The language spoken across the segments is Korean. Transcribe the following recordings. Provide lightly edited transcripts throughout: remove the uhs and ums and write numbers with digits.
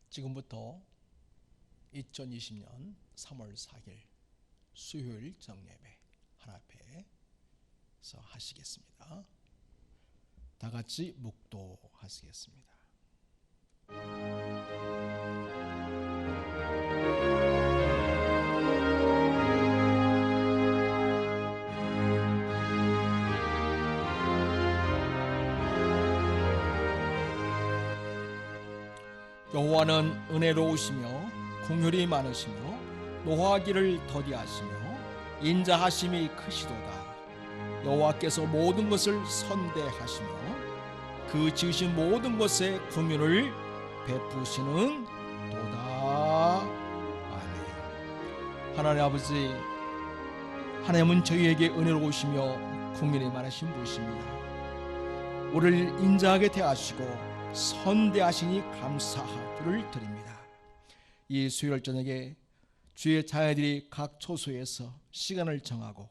지금부터 2020년 3월 4일 수요일 정예배 하나님께서 하시겠습니다. 다 같이 묵도하시겠습니다. 여호와는 은혜로우시며 긍휼이 많으시며 노하기를 더디하시며 인자하심이 크시도다. 여호와께서 모든 것을 선대하시며 그 지으신 모든 것에 긍휼을 베푸시는 도다. 아멘. 하나님 아버지, 하나님은 저희에게 은혜로우시며 긍휼이 많으신 분이십니다. 우리를 인자하게 대하시고 선대하시니 감사를 드립니다. 이 수요일 저녁에 주의 자녀들이 각 초소에서 시간을 정하고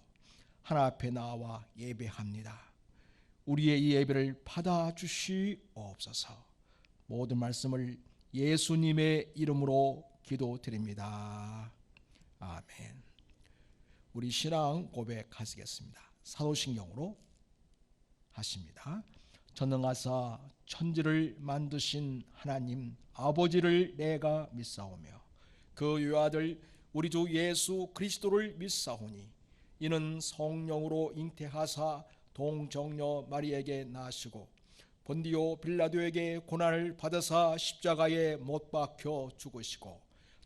하나님 앞에 나와 예배합니다. 우리의 이 예배를 받아주시옵소서. 모든 말씀을 예수님의 이름으로 기도드립니다. 아멘. 우리 신앙 고백하시겠습니다. 사도신경으로 하십니다. 전능하사 천지를 만드신 하나님 아버지를 내가 믿사오며 그 유아들 우리 주 예수 그리스도를 믿사오니 이는 성령으로 잉태하사 동정녀 마리에게 나시고 본디오 빌라도에게 고난을 받으사 십자가에 못 박혀 죽으시고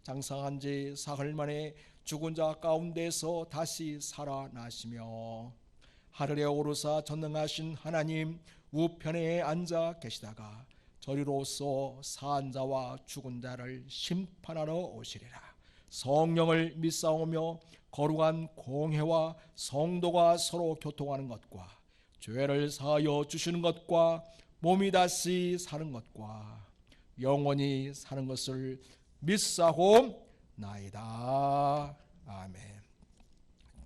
장사한 지 사흘 만에 죽은 자 가운데서 다시 살아나시며 하늘에 오르사 전능하신 하나님 우편에 앉아 계시다가 저리로서 산 자와 죽은 자를 심판하러 오시리라. 성령을 믿사오며 거룩한 공회와 성도가 서로 교통하는 것과 죄를 사하여 주시는 것과 몸이 다시 사는 것과 영원히 사는 것을 믿사옵나이다. 아멘.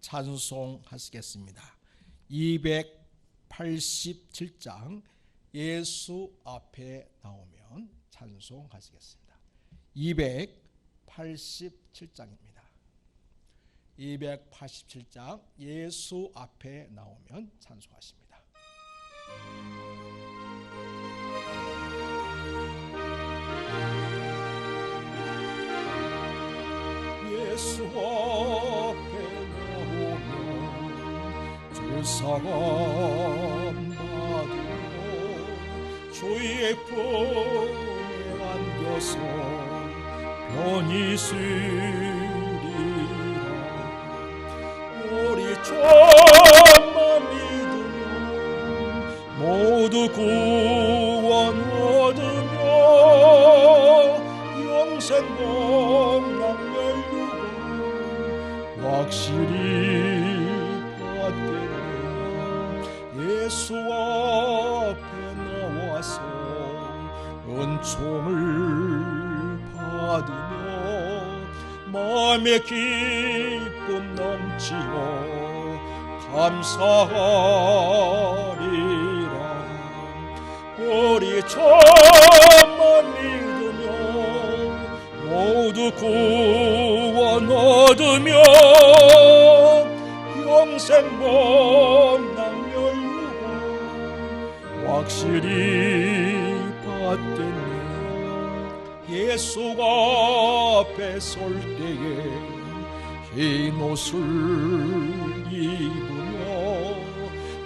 찬송하시겠습니다. 287장 예수 앞에 나오면 찬송하시겠습니다. 287장입니다. 287장 예수 앞에 나오면 찬송하십니다. 예수 앞에 사람 받으며 주의 품에 안겨서 편히 쉬리라. 우리 주만 믿으며 모두 구원 얻으며 영생 복락 열리고 확실히 예수 앞에 나와서 은총을 받으며 마음의 기쁨 넘치어 감사하리라. 우리 주만 믿으며 모두 구원 얻으며 영생 복락 확실히 받겠네. 예수가 앞에 설 때에 흰 옷을 입으며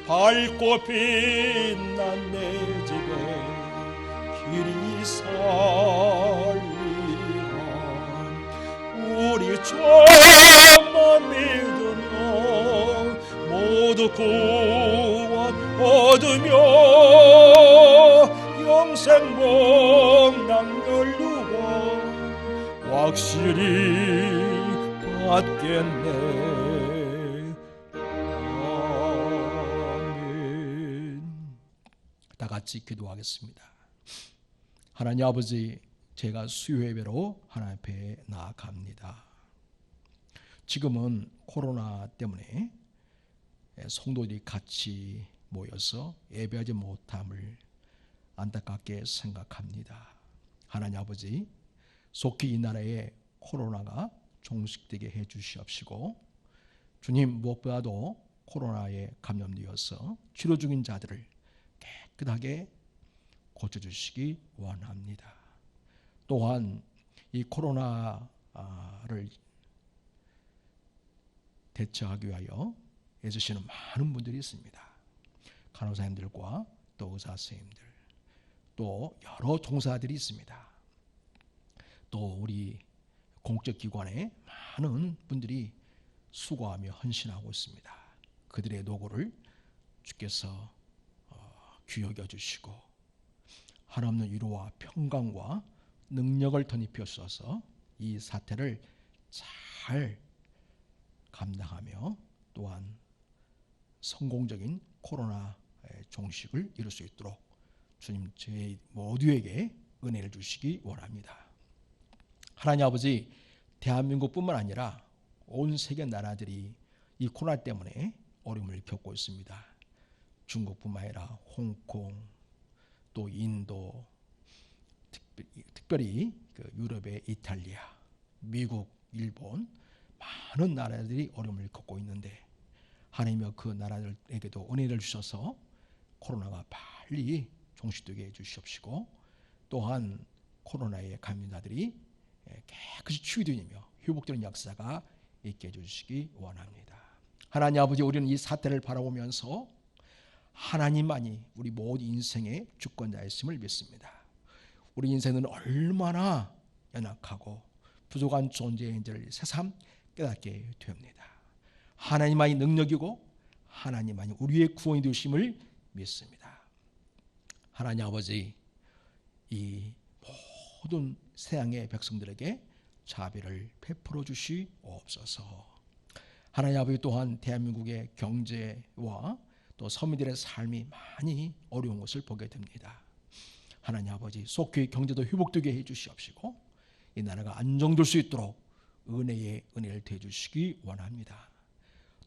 밝고 빛난 내 집에 길이 살리라. 우리 주만 믿으며 모두 구원 얻으며 영생 복락 열리고 확실히 받겠네. 아멘. 다 같이 기도하겠습니다. 하나님 아버지, 제가 수요 예배로 하나님 앞에 나아갑니다. 지금은 코로나 때문에 성도들이 같이 모여서 예배하지 못함을 안타깝게 생각합니다. 하나님 아버지, 속히 이 나라에 코로나가 종식되게 해 주시옵시고, 주님, 무엇보다도 코로나에 감염되어서 치료 중인 자들을 깨끗하게 고쳐주시기 원합니다. 또한 이 코로나를 대처하기 위하여 애쓰시는 많은 분들이 있습니다. 간호사님들과 또 의사 선생님들, 또 여러 종사들이 있습니다. 또 우리 공적기관에 많은 분들이 수고하며 헌신하고 있습니다. 그들의 노고를 주께서 귀히 여겨주시고 한없는 위로와 평강과 능력을 덧입혀 주셔서 이 사태를 잘 감당하며 또한 성공적인 코로나 종식을 이룰 수 있도록 주님 저희 모두에게 은혜를 주시기 원합니다. 하나님 아버지, 대한민국뿐만 아니라 온 세계 나라들이 이 코로나 때문에 어려움을 겪고 있습니다. 중국뿐만 아니라 홍콩, 또 인도, 특별히 유럽의 이탈리아, 미국, 일본 많은 나라들이 어려움을 겪고 있는데 하나님여 그 나라들에게도 은혜를 주셔서 코로나가 빨리 종식되게 해주시옵시고 또한 코로나에 감염자들이 깨끗이 치유되며 회복되는 역사가 있게 해주시기 원합니다. 하나님 아버지, 우리는 이 사태를 바라보면서 하나님만이 우리 모든 인생의 주권자이심을 믿습니다. 우리 인생은 얼마나 연약하고 부족한 존재인지를 새삼 깨닫게 됩니다. 하나님만이 능력이고 하나님만이 우리의 구원이 되심을 믿습니다. 하나님 아버지, 이 모든 세상의 백성들에게 자비를 베풀어 주시옵소서. 하나님 아버지, 또한 대한민국의 경제와 또 서민들의 삶이 많이 어려운 것을 보게 됩니다. 하나님 아버지, 속히 경제도 회복되게 해 주시옵시고 이 나라가 안정될 수 있도록 은혜를 더해 주시기 원합니다.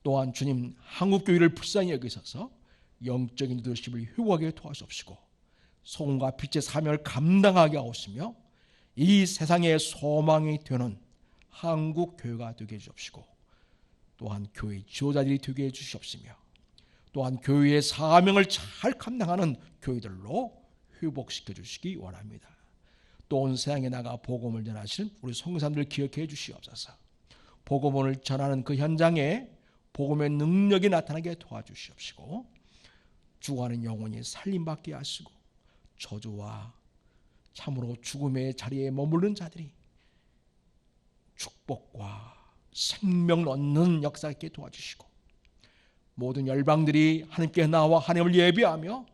또한 주님, 한국교회를 불쌍히 여기셔서 영적인 리더십을 회복하게 도와주옵시고 소금과 빛의 사명을 감당하게 하옵시며 이 세상의 소망이 되는 한국교회가 되게 해주옵시고 또한 교회 지도자들이 되게 해주시옵시며 또한 교회의 사명을 잘 감당하는 교회들로 회복시켜 주시기 원합니다. 또 온 세상에 나가 복음을 전하시는 우리 성도님들 기억해 주시옵소서. 복음을 전하는 그 현장에 복음의 능력이 나타나게 도와주시옵시고 죽어가는 영혼이 살림받게 하시고 저주와 참으로 죽음의 자리에 머무르는 자들이 축복과 생명을 얻는 역사 있게 도와주시고 모든 열방들이 하나님께 나와 하나님을 예배하며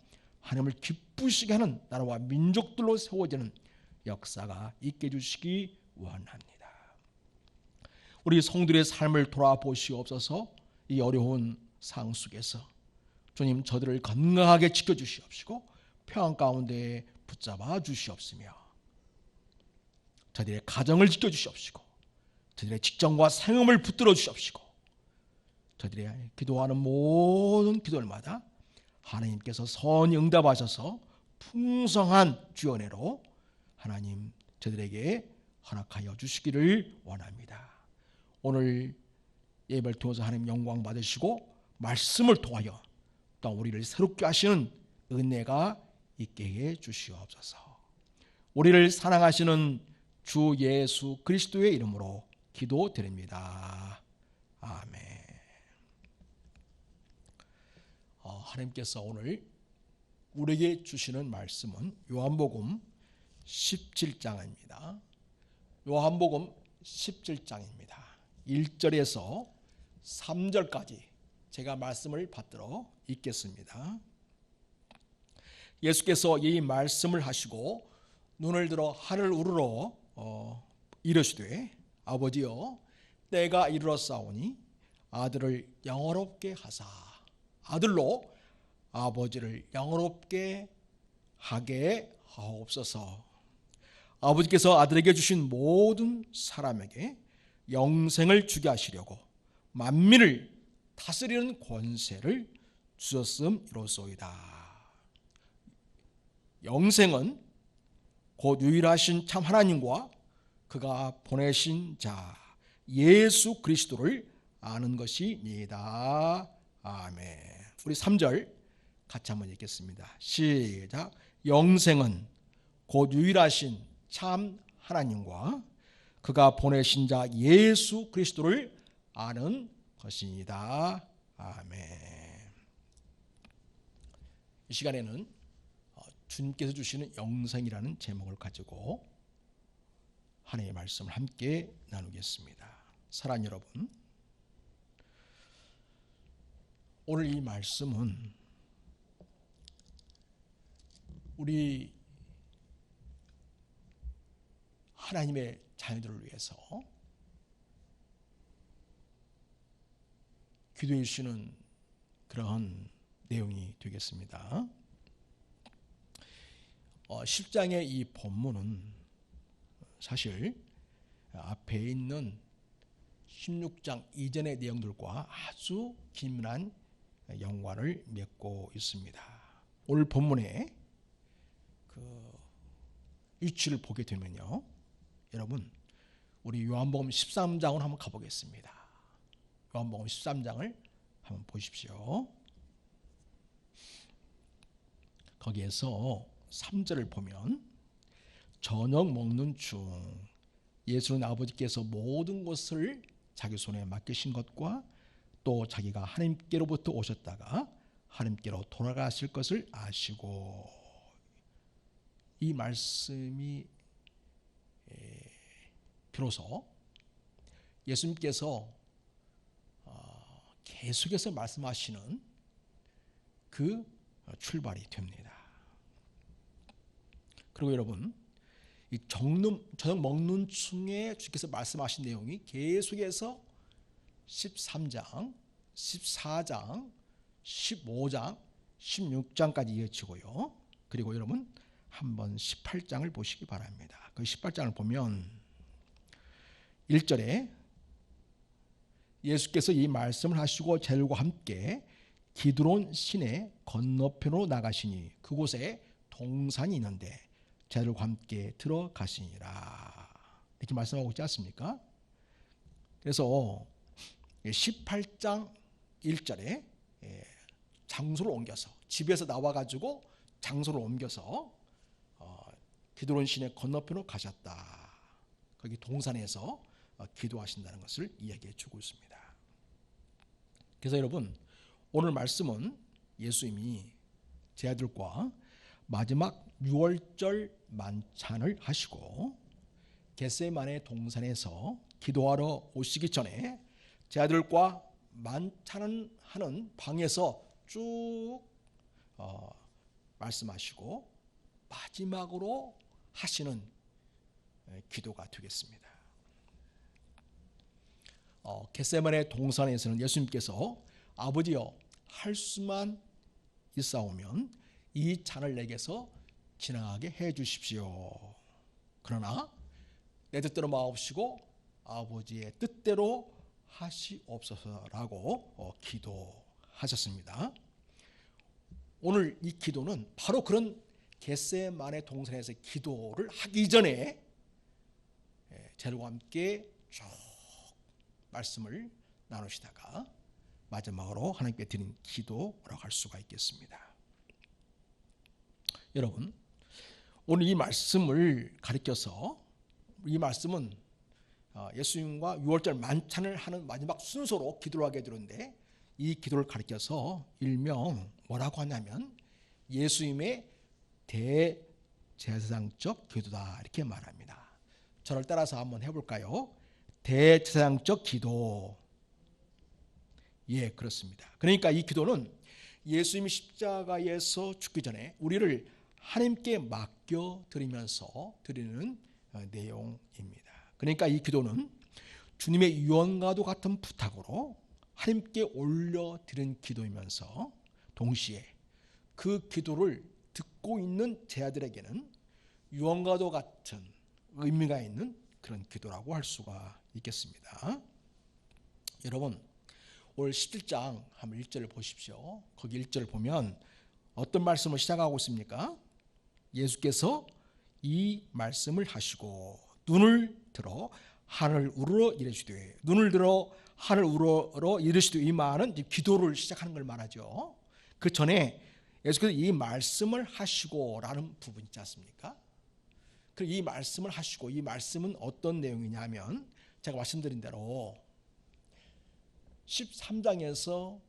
하나님을 기쁘시게 하는 나라와 민족들로 세워지는 역사가 있게 해주시기 원합니다. 우리 성도들의 삶을 돌아보시옵소서. 이 어려운 상황 속에서 주님, 저들을 건강하게 지켜주시옵시고 평안 가운데 붙잡아 주시옵시며 저들의 가정을 지켜주시옵시고 저들의 직장과 생업을 붙들어 주시옵시고 저들의 기도하는 모든 기도들마다 하나님께서 선히 응답하셔서 풍성한 주연회로 하나님 저들에게 허락하여 주시기를 원합니다. 오늘 예배를 통해서 하나님 영광 받으시고 말씀을 통하여 또 우리를 새롭게 하시는 은혜가 있게 해 주시옵소서. 우리를 사랑하시는 주 예수 그리스도의 이름으로 기도드립니다. 아멘. 하나님께서 오늘 우리에게 주시는 말씀은 요한복음 17장입니다. 요한복음 17장입니다. 1절에서 3절까지 제가 말씀을 받들어 읽겠습니다. 예수께서 이 말씀을 하시고 눈을 들어 하늘 우러러 이르시되 아버지여 때가 이르렀사오니 아들을 영화롭게 하사 아들로 아버지를 영화롭게 하게 하옵소서. 아버지께서 아들에게 주신 모든 사람에게 영생을 주게 하시려고 만민을 다스리는 권세를 주셨음이로소이다. 영생은 곧 유일하신 참 하나님과 그가 보내신 자 예수 그리스도를 아는 것이니이다. 아멘. 우리 3절 같이 한번 읽겠습니다. 시작. 영생은 곧 유일하신 참 하나님과 그가 보내신 자 예수 그리스도를 아는 것이니이다. 아멘. 이 시간에는 주님께서 주시는 영생이라는 제목을 가지고 하나님의 말씀을 함께 나누겠습니다. 사랑하는 여러분, 오늘 이 말씀은 우리 하나님의 자녀들을 위해서 기도해 주시는 그런 내용이 되겠습니다. 10장의 이 본문은 사실 앞에 있는 16장 이전의 내용들과 아주 긴밀한 연관을 맺고 있습니다. 오늘 본문의 그 위치를 보게 되면요, 여러분 우리 요한복음 13장으로 한번 가보겠습니다. 요한복음 13장을 한번 보십시오. 거기에서 3절을 보면 저녁 먹는 중 예수는 아버지께서 모든 것을 자기 손에 맡기신 것과 또 자기가 하나님께로부터 오셨다가 하나님께로 돌아가실 것을 아시고, 이 말씀이 비로소 예수님께서 계속해서 말씀하시는 그 출발이 됩니다. 그리고 여러분, 이 저녁 먹는 중에 주께서 말씀하신 내용이 계속해서 13장, 14장, 15장, 16장까지 이어지고요. 그리고 여러분 한번 18장을 보시기 바랍니다. 그 18장을 보면 1절에 예수께서 이 말씀을 하시고 제자들과 함께 기드론 시내 건너편으로 나가시니 그곳에 동산이 있는데 제자들과 함께 들어가시니라, 이렇게 말씀하고 있지 않습니까? 그래서 18장 1절에 장소를 옮겨서, 집에서 나와가지고 장소를 옮겨서 기드론 시내 건너편으로 가셨다. 거기 동산에서 기도하신다는 것을 이야기해 주고 있습니다. 그래서 여러분, 오늘 말씀은 예수님이 제자들과 마지막 6월절 만찬을 하시고 겟세마네 동산에서 기도하러 오시기 전에 제자들과 만찬을 하는 방에서 쭉 말씀하시고 마지막으로 하시는 기도가 되겠습니다. 겟세마네 동산에서는 예수님께서 아버지여, 할 수만 있사오면 이 잔을 내게서 지나가게 해 주십시오. 그러나 내 뜻대로 마옵시고 아버지의 뜻대로 하시옵소서라고 기도하셨습니다. 오늘 이 기도는 바로 그런 겟세마네 동산에서 기도를 하기 전에 제자들과 함께 쭉 말씀을 나누시다가 마지막으로 하나님께 드린 기도라고 할 수가 있겠습니다. 여러분, 오늘 이 말씀을 가리켜서, 이 말씀은 예수님과 6월절 만찬을 하는 마지막 순서로 기도를 하게 되는데, 이 기도를 가리켜서 일명 뭐라고 하냐면 예수님의 대제사장적 기도다, 이렇게 말합니다. 저를 따라서 한번 해볼까요? 대제사장적 기도. 예, 그렇습니다. 그러니까 이 기도는 예수님이 십자가에서 죽기 전에 우리를 하나님께 맡겨드리면서 드리는 내용입니다. 그러니까 이 기도는 주님의 유언과도 같은 부탁으로 하나님께 올려드린 기도이면서 동시에 그 기도를 듣고 있는 제자들에게는 유언과도 같은 의미가 있는 그런 기도라고 할 수가 있겠습니다. 여러분, 올 17장 한번 1절을 보십시오. 거기 1절을 보면 어떤 말씀을 시작하고 있습니까? 예수께서 이 말씀을 하시고 눈을 들어 하늘 우러러 이르시되, 눈을 들어 하늘 우러러 이르시되, 이 말은 이제 기도를 시작하는 걸 말하죠. 그 전에 예수께서 이 말씀을 하시고라는 부분 있지 않습니까? 그리고 이 말씀을 하시고, 이 말씀은 어떤 내용이냐면 제가 말씀드린 대로 13장에서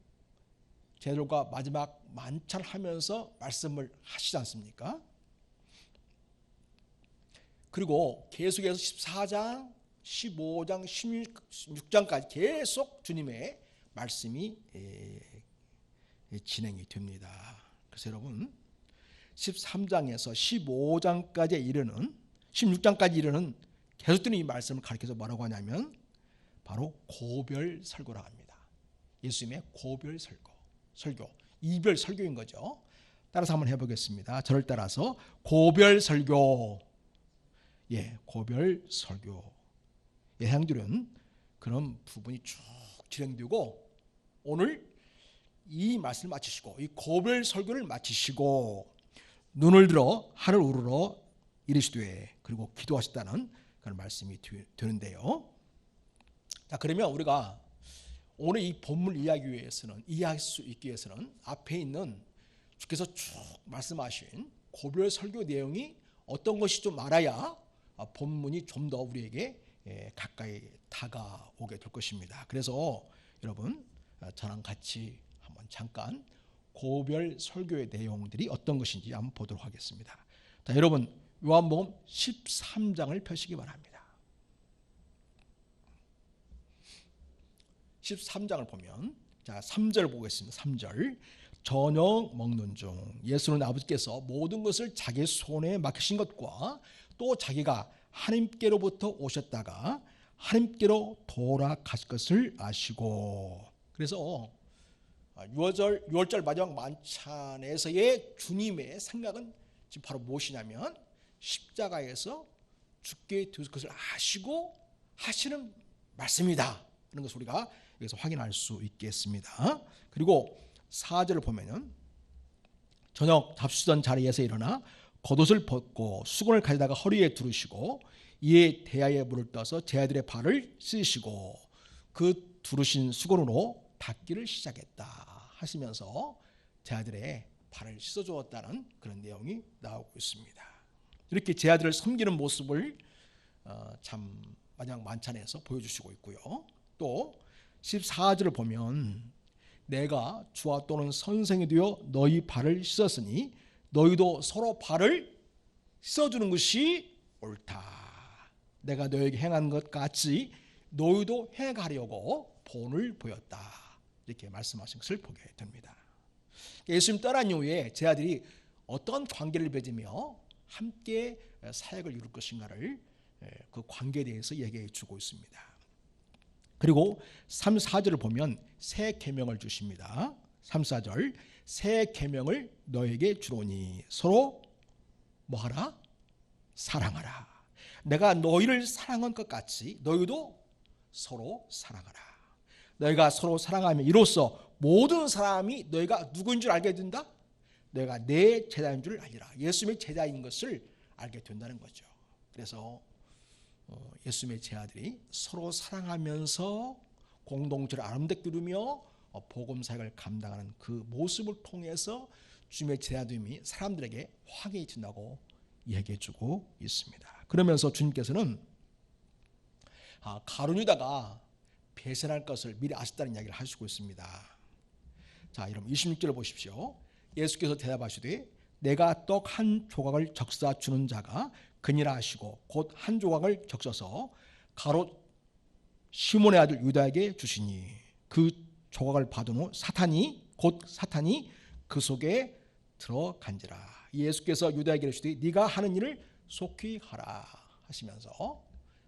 제자들과 마지막 만찬하면서 말씀을 하시지 않습니까? 그리고 계속해서 14장, 15장, 16장까지 계속 주님의 말씀이 진행이 됩니다. 그래서 여러분 13장에서 15장까지 이르는 16장까지 이르는 계속되는 이 말씀을 가르쳐서 뭐라고 하냐면 바로 고별 설교라고 합니다. 예수님의 고별 설교, 이별 설교인 거죠. 따라서 한번 해보겠습니다. 저를 따라서 고별 설교. 고별 설교. 예향들은 그런 부분이 쭉 진행되고, 오늘 이 말씀을 마치시고 이 고별 설교를 마치시고 눈을 들어 하늘 우러러 이르시되, 그리고 기도하셨다는 그런 말씀이 되는데요. 자, 그러면 우리가 오늘 이 본문 이해할 수 있기 위해서는 앞에 있는 주께서 쭉 말씀하신 고별 설교 내용이 어떤 것이 좀 알아야 본문이 좀 더 우리에게 가까이 다가오게 될 것입니다. 그래서 여러분 저랑 같이 한번 잠깐 고별 설교의 내용들이 어떤 것인지 한번 보도록 하겠습니다. 자, 여러분 요한복음 13장을 펴시기 바랍니다. 13장을 보면, 자, 3절 보겠습니다. 3절. 저녁 먹는 중 예수는 아버지께서 모든 것을 자기 손에 맡기신 것과 또 자기가 하나님께로부터 오셨다가 하나님께로 돌아가실 것을 아시고, 그래서 6월절 마지막 만찬에서의 주님의 생각은 지금 바로 무엇이냐면 십자가에서 죽게 되실 것을 아시고 하시는 말씀이다 하는 것을 우리가 여기서 확인할 수 있겠습니다. 그리고 4절을 보면은 저녁 잡수던 자리에서 일어나 겉옷을 벗고 수건을 가져다가 허리에 두르시고 이에 대야에 물을 떠서 제자들의 발을 씻으시고 그 두르신 수건으로 닦기를 시작했다 하시면서 제자들의 발을 씻어주었다는 그런 내용이 나오고 있습니다. 이렇게 제자들을 섬기는 모습을 참 마지막 만찬에서 보여주시고 있고요. 또 14절을 보면 내가 주와 또는 선생이 되어 너희 발을 씻었으니 너희도 서로 발을 씻어주는 것이 옳다. 내가 너에게 행한 것 같이 너희도 행하려고 본을 보였다. 이렇게 말씀하신 것을 보게 됩니다. 예수님 떠난 이후에 제자들이 어떤 관계를 맺으며 함께 사역을 이룰 것인가를 그 관계에 대해서 얘기해 주고 있습니다. 그리고 3, 4절을 보면 새 계명을 주십니다. 3, 4절. 새 계명을 너에게 주노니 서로 뭐하라? 사랑하라. 내가 너희를 사랑한 것 같이 너희도 서로 사랑하라. 너희가 서로 사랑하면 이로써 모든 사람이 너희가 누구인 줄 알게 된다? 너희가 내 제자인 줄 알리라. 예수님의 제자인 것을 알게 된다는 거죠. 그래서 예수님의 제자들이 서로 사랑하면서 공동체를 아름답게 이루며 복음 사역을 감당하는 그 모습을 통해서 주님의 제자됨이 사람들에게 확인이 된다고 얘기해주고 있습니다. 그러면서 주님께서는 가룟 유다가 배신할 것을 미리 아셨다는 이야기를 하시고 있습니다. 자, 여러분 26절을 보십시오. 예수께서 대답하시되 내가 떡 한 조각을 적사 주는 자가 그니라 하시고 곧 한 조각을 적셔서 가롯 시몬의 아들 유다에게 주시니 그 조각을 받은 후 사탄이 그 속에 들어간지라. 예수께서 유다에게 이르시되 네가 하는 일을 속히 하라 하시면서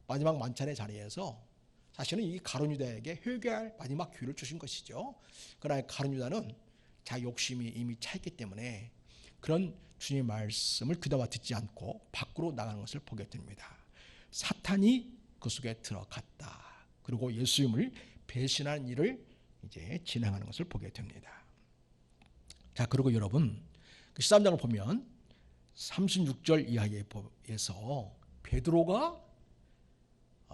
마지막 만찬의 자리에서 사실은 이 가룟 유다에게 회개할 마지막 기회를 주신 것이죠. 그러나 가룟 유다는 자기 욕심이 이미 차 있기 때문에 그런 주님의 말씀을 귀담아 듣지 않고 밖으로 나가는 것을 보게 됩니다. 사탄이 그 속에 들어갔다. 그리고 예수님을 배신하는 일을 이제 진행하는 것을 보게 됩니다. 자, 그리고 여러분 13장을 보면 36절 이하에서 베드로가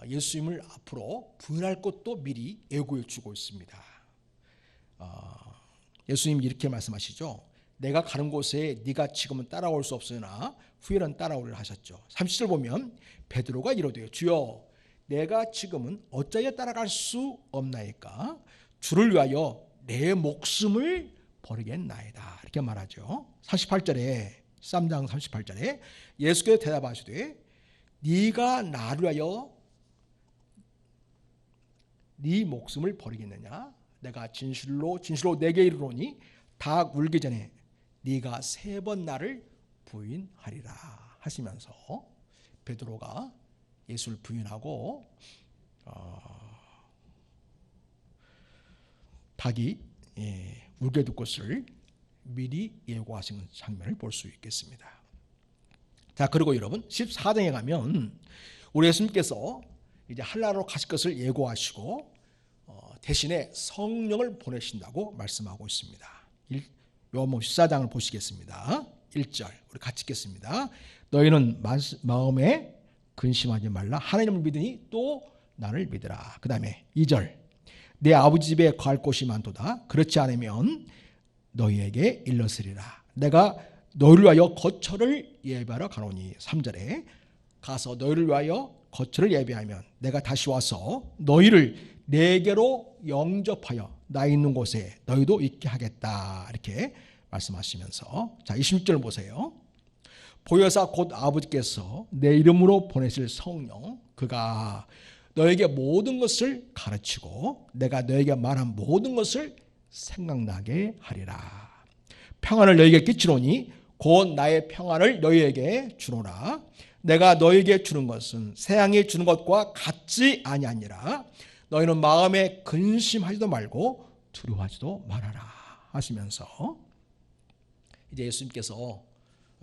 예수님을 앞으로 부인할 것도 미리 예고해 주고 있습니다. 예수님이 이렇게 말씀하시죠. 내가 가는 곳에 네가 지금은 따라올 수 없으나 후에는 따라오리라 하셨죠. 30절 보면 베드로가 이르되 주여 내가 지금은 어찌하여 따라갈 수 없나이까 주를 위하여 내 목숨을 버리겠나이다 이렇게 말하죠. 38절에 13장 38절에 예수께서 대답하시되 네가 나를 위하여 네 목숨을 버리겠느냐 내가 진실로 내게 이르노니 닭 울기 전에 네가 3번 나를 부인하리라 하시면서 베드로가 예수를 부인하고 닭이 울게 될 것을 미리 예고하시는 장면을 볼 수 있겠습니다. 자, 그리고 여러분 14장에 가면 우리 예수님께서 이제 한나라로 가실 것을 예고하시고 대신에 성령을 보내신다고 말씀하고 있습니다. 요한복음 14장을 보시겠습니다. 1절 우리 같이 읽겠습니다. 너희는 마음에 근심하지 말라. 하나님을 믿으니 또 나를 믿으라. 그 다음에 2절 내 아버지 집에 거할 곳이 많도다. 그렇지 않으면 너희에게 일렀으리라. 내가 너희를 위하여 거처를 예배하러 가노니. 3절에 가서 너희를 위하여 거처를 예배하면 내가 다시 와서 너희를 내게로 영접하여 나 있는 곳에 너희도 있게 하겠다 이렇게 말씀하시면서 자 26절 보세요. 보혜사 곧 아버지께서 내 이름으로 보내실 성령 그가 너에게 모든 것을 가르치고 내가 너에게 말한 모든 것을 생각나게 하리라. 평안을 너에게 끼치노니 곧 나의 평안을 너희에게 주노라. 내가 너희에게 주는 것은 세상이 주는 것과 같지 아니하니라. 너희는 마음에 근심하지도 말고 두려워하지도 말아라 하시면서 이제 예수님께서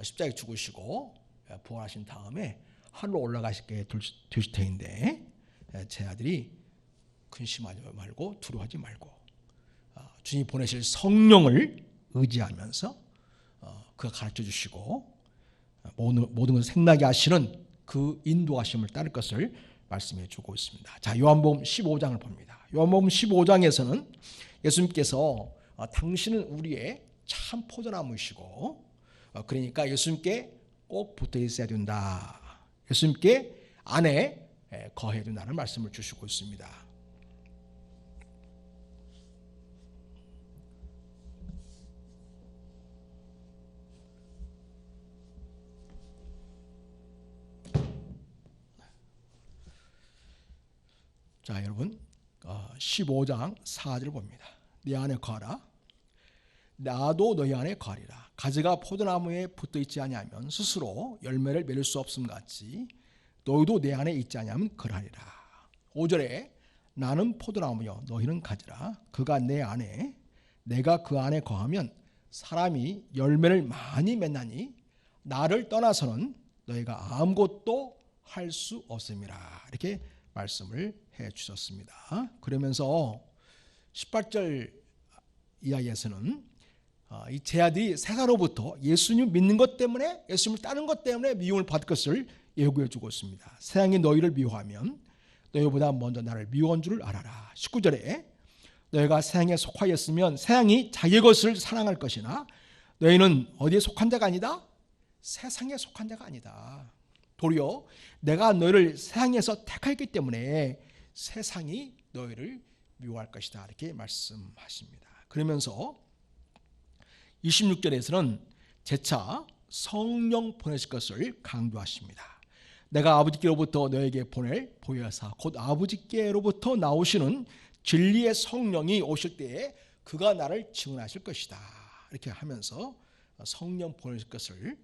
십자가에 죽으시고 부활하신 다음에 하늘로 올라가시게 되실 터인데 제 아들이 근심하지 말고 두려워하지 말고 주님이 보내실 성령을 의지하면서 그가 가르쳐 주시고 모든 것을 생나게 하시는 그 인도하심을 따를 것을 말씀해 주고 있습니다. 자, 요한복음 15장을 봅니다. 요한복음 15장에서는 예수님께서 당신은 우리의 참 포도나무이시고 그러니까 예수님께 꼭 붙어 있어야 된다. 예수님께 안에 거해야 된다는 말씀을 주시고 있습니다. 자, 여러분 15장 4절 봅니다. 네 안에 거하라. 나도 너희 안에 거하리라. 가지가 포도나무에 붙어 있지 아니하면 스스로 열매를 맺을 수 없음 같이 너희도 내 안에 있지 아니하면 그러하리라. 5절에 나는 포도나무여 너희는 가지라. 그가 내 안에 내가 그 안에 거하면 사람이 열매를 많이 맺나니 나를 떠나서는 너희가 아무것도 할 수 없음이라. 이렇게 말씀을 해 주셨습니다. 그러면서 18절 이하에서는 이 제 아들이 세상으로부터 예수님 믿는 것 때문에 예수님을 따르는 것 때문에 미움을 받을 것을 예고해 주고 있습니다. 세상이 너희를 미워하면 너희보다 먼저 나를 미워한 줄을 알아라. 19절에 너희가 세상에 속하였으면 세상이 자기의 것을 사랑할 것이나 너희는 어디에 속한 자가 아니다? 세상에 속한 자가 아니다. 도리어 내가 너희를 세상에서 택했기 때문에 세상이 너희를 미워할 것이다. 이렇게 말씀하십니다. 그러면서 26절에서는 재차 성령 보내실 것을 강조하십니다. 내가 아버지께로부터 너에게 보낼 보혜사 곧 아버지께로부터 나오시는 진리의 성령이 오실 때에 그가 나를 증언하실 것이다. 이렇게 하면서 성령 보내실 것을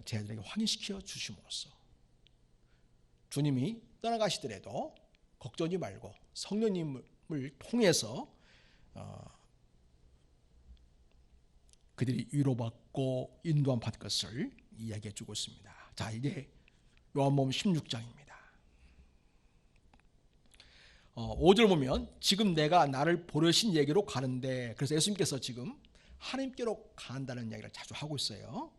제자들에게 확인시켜 주심으로써 주님이 떠나가시더라도 걱정하지 말고 성령님을 통해서 그들이 위로받고 인도함 받을 것을 이야기해 주고 있습니다. 자, 이제 요한복음 16장입니다. 5절 보면 지금 내가 나를 보내신 얘기로 가는데 그래서 예수님께서 지금 하나님께로 간다는 이야기를 자주 하고 있어요.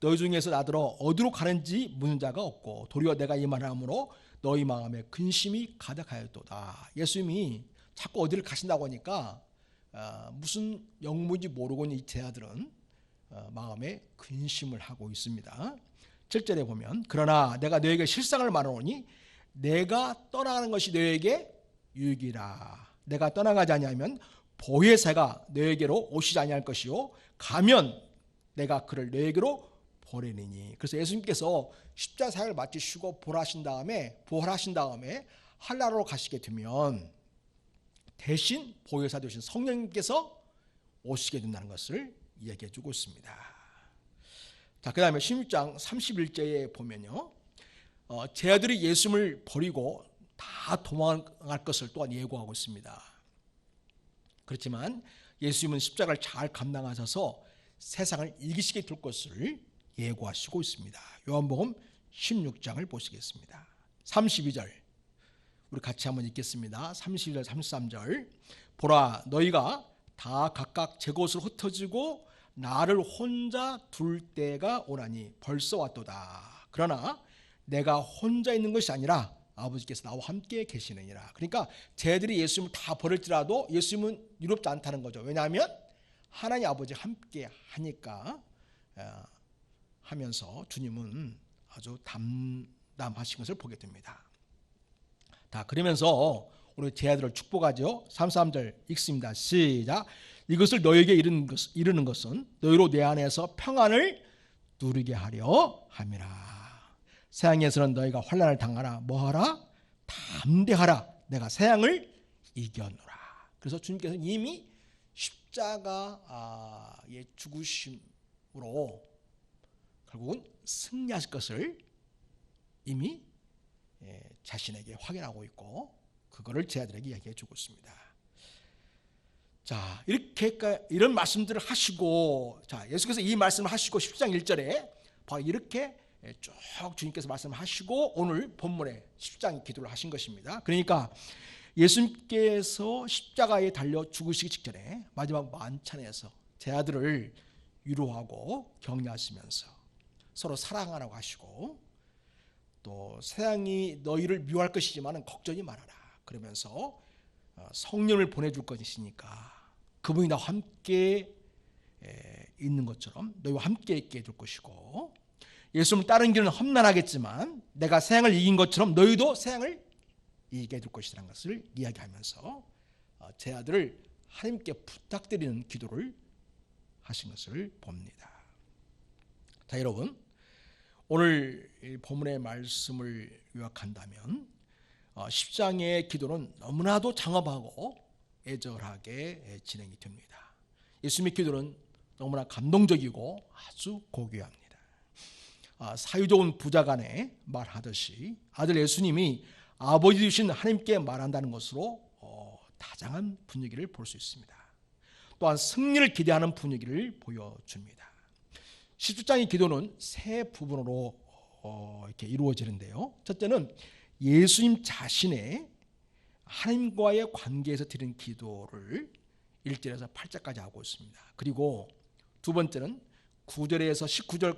너희 중에서 나더러 어디로 가는지 묻는 자가 없고 도리어 내가 이 말을 함으로 너희 마음에 근심이 가득하였도다. 예수님이 자꾸 어디를 가신다고 하니까 무슨 영문인지 모르고 있는 이 제자들은 마음에 근심을 하고 있습니다. 7절에 보면 그러나 내가 너에게 실상을 말하노니 내가 떠나가는 것이 너에게 유익이라. 내가 떠나가지 아니하면 보혜사가 너에게로 오시지 아니할 것이요 가면 내가 그를 너에게로 보내리니. 그래서 예수님께서 십자가 사역을 마치시고 부활하신 다음에 한나라로 가시게 되면 대신 보혜사 되신 성령님께서 오시게 된다는 것을 이야기해 주고 있습니다. 자, 그 다음에 16장 31절에 보면요, 제자들이 예수님을 버리고 다 도망갈 것을 또한 예고하고 있습니다. 그렇지만 예수님은 십자가를 잘 감당하셔서 세상을 이기시게 될 것을 예고하시고 있습니다. 요한복음 16장을 보시겠습니다. 32절 우리 같이 한번 읽겠습니다. 32절 33절 보라 너희가 다 각각 제 곳으로 흩어지고 나를 혼자 둘 때가 오나니 벌써 왔도다. 그러나 내가 혼자 있는 것이 아니라 아버지께서 나와 함께 계시느니라. 그러니까 쟤들이 예수님을 다 버릴지라도 예수님은 유롭지 않다는 거죠. 왜냐하면 하나님 아버지 함께 하니까 하면서 주님은 아주 담담하신 것을 보게 됩니다. 다 그러면서 우리 제자들을 축복하죠. 33절 읽습니다. 시작. 이것을 너에게 이르는 것은 너희로 내 안에서 평안을 누리게 하려 함이라. 세상에서는 너희가 환난을 당하라. 뭐하라? 담대하라. 내가 세상을 이겨노라. 그래서 주님께서 이미 십자가의 죽으심으로 결국은 승리하실 것을 이미 자신에게 확인하고 있고 그거를 제자들에게 이야기해 주고 있습니다. 자, 이런 말씀들을 하시고, 자, 예수께서 이 말씀을 하시고 10장 1절에 바로 이렇게 쭉 주님께서 말씀을 하시고 오늘 본문에 10장 기도를 하신 것입니다. 그러니까 예수님께서 십자가에 달려 죽으시기 직전에 마지막 만찬에서 제자들을 위로하고 격려하시면서 서로 사랑하라고 하시고 또 세상이 너희를 미워할 것이지만 걱정이 말아라. 그러면서 성령을 보내줄 것이니까 그분이 나와 함께 있는 것처럼 너희와 함께 있게 해줄 것이고 예수님을 따르는 길은 험난하겠지만 내가 세상을 이긴 것처럼 너희도 세상을 이기게 해줄 것이라는 것을 이야기하면서 제 아들을 하나님께 부탁드리는 기도를 하신 것을 봅니다. 자, 여러분 오늘 본문의 말씀을 요약한다면 10장의 기도는 너무나도 장엄하고 애절하게 진행이 됩니다. 예수님의 기도는 너무나 감동적이고 아주 고귀합니다. 사유좋은 부자간에 말하듯이 아들 예수님이 아버지 되신 하나님께 말한다는 것으로 다정한 분위기를 볼 수 있습니다. 또한 승리를 기대하는 분위기를 보여줍니다. 17장의 기도는 세 부분으로 이렇게 이루어지는데요. 첫째는 예수님 자신의 하나님과의 관계에서 드린 기도를 1절에서 8절까지 하고 있습니다. 그리고 두 번째는 9절에서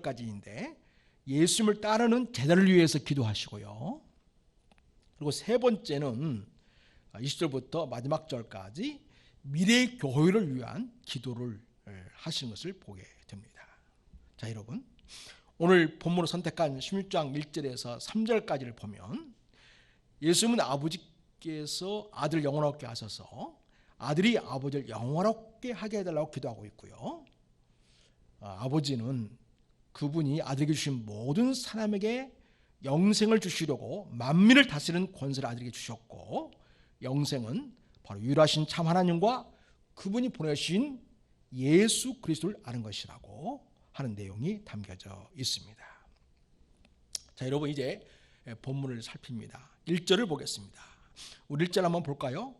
19절까지인데 예수님을 따르는 제자를 위해서 기도하시고요. 그리고 세 번째는 20절부터 마지막 절까지 미래의 교회를 위한 기도를 하시는 것을 보게 됩니다. 자, 여러분 오늘 본문을 선택한 16장 1절에서 3절까지를 보면 예수님은 아버지께서 아들을 영원하게 하셔서 아들이 아버지를 영원하게 하게 해달라고 기도하고 있고요. 아버지는 그분이 아들에게 주신 모든 사람에게 영생을 주시려고 만민을 다스리는 권세를 아들에게 주셨고 영생은 바로 유일하신 참 하나님과 그분이 보내신 예수 그리스도를 아는 것이라고 하는 내용이 담겨져 있습니다. 자, 여러분 이제 본문을 살핍니다. 1절을 보겠습니다. 우리 1절 한번 볼까요?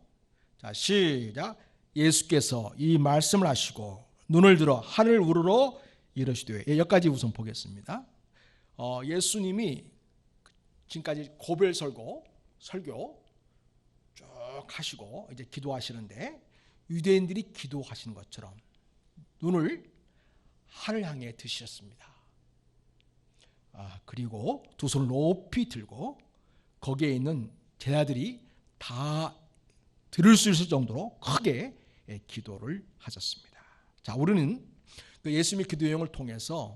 자, 시작. 예수께서 이 말씀을 하시고 눈을 들어 하늘 우러러 이르시되, 여기까지 우선 보겠습니다. 예수님이 지금까지 고별 설교 쭉 하시고 이제 기도하시는데 유대인들이 기도하시는 것처럼 눈을 하늘 향해 드셨습니다. 그리고 두 손을 높이 들고 거기에 있는 제자들이 다 들을 수 있을 정도로 크게 기도를 하셨습니다. 자, 우리는 그 예수님의 기도 내용을 통해서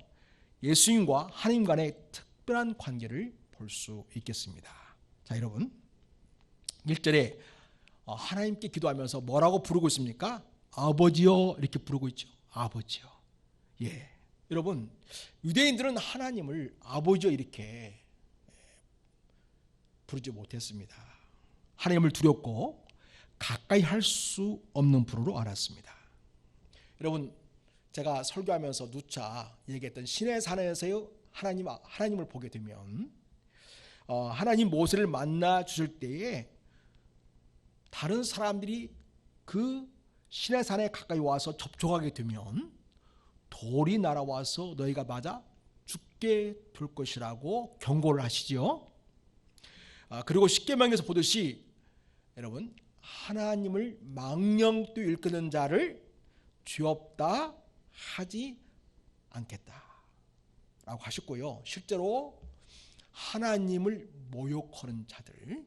예수님과 하나님 간의 특별한 관계를 볼 수 있겠습니다. 자, 여러분 1절에 하나님께 기도하면서 뭐라고 부르고 있습니까? 아버지요 이렇게 부르고 있죠. 아버지요. 예, 여러분 유대인들은 하나님을 아버지요 이렇게 부르지 못했습니다. 하나님을 두렵고 가까이 할 수 없는 분으로 알았습니다. 여러분 제가 설교하면서 누차 얘기했던 신의 산에서의 하나님을 보게 되면 하나님 모세를 만나 주실 때에 다른 사람들이 그 신의 산에 가까이 와서 접촉하게 되면 돌이 날아와서 너희가 맞아 죽게 될 것이라고 경고를 하시죠. 그리고 십계명에서 보듯이 여러분 하나님을 망령되이 일컫는 자를 죄 없다 하지 않겠다 라고 하셨고요. 실제로 하나님을 모욕하는 자들을